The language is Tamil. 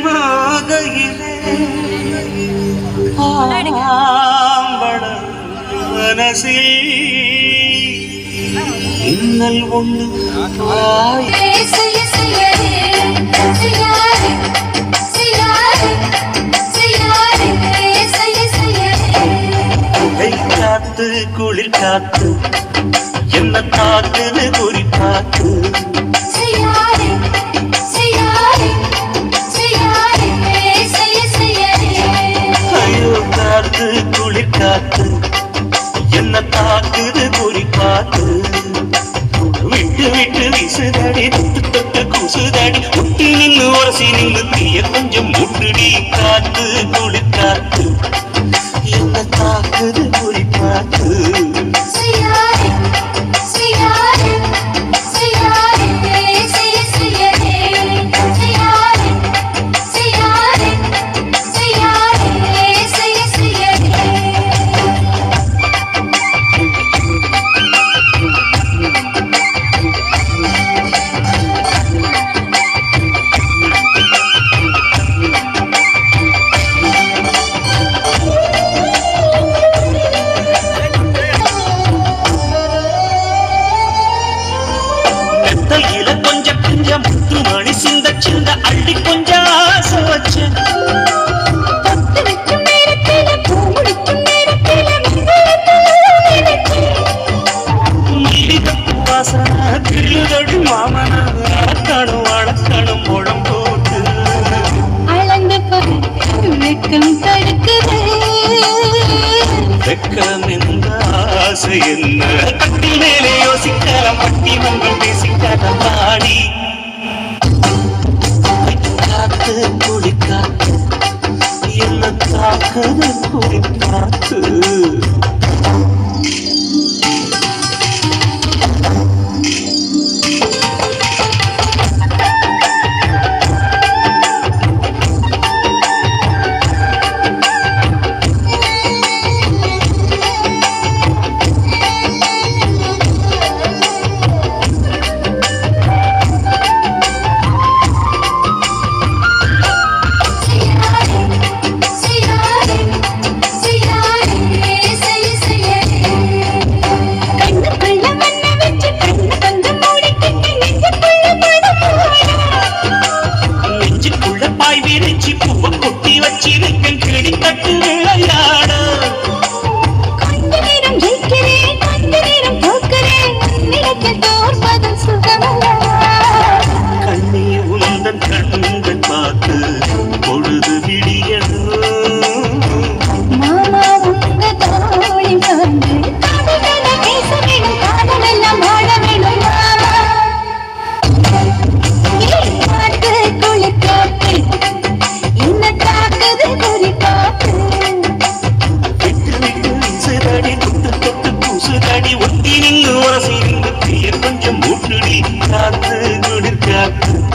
மாதையிலே ஆம்பட மனசில் இன்னல் ஒன்று காத்து குளிர் காத்து என்ன காத்துன்னு குறி காத்து ஐயோ காத்து குளிர் காத்து என்ன தாக்குது குறி காத்து விட்டு விட்டு விசுதடி தொட்டு தொட்டு குசுதடி முட்டி நின்று உரசி நின்று தீய கொஞ்சம் முட்டுடி காத்து குளிர் காத்து என்ன தாக்குது குறி காத்து கொஞ்சம் கொஞ்சம் முத்து மணி சிந்த சிந்த அள்ளி கொஞ்சம் ஆசை வச்சேன் கிள்ளுதடி மாமன அழக்கணும் வழக்கணும் முழம் போட்டு வெக்கம் எந்த ஆசை என்ன கட்டி மேலே யோசிக்கலாம் பட்டி மங்கள் பேசிக்கலாம் பாடி காத்து குடி காத்து என்ன தாக்குது குடி காத்து கொஞ்சம் மூட்டுடி காத்து குளிர் காத்து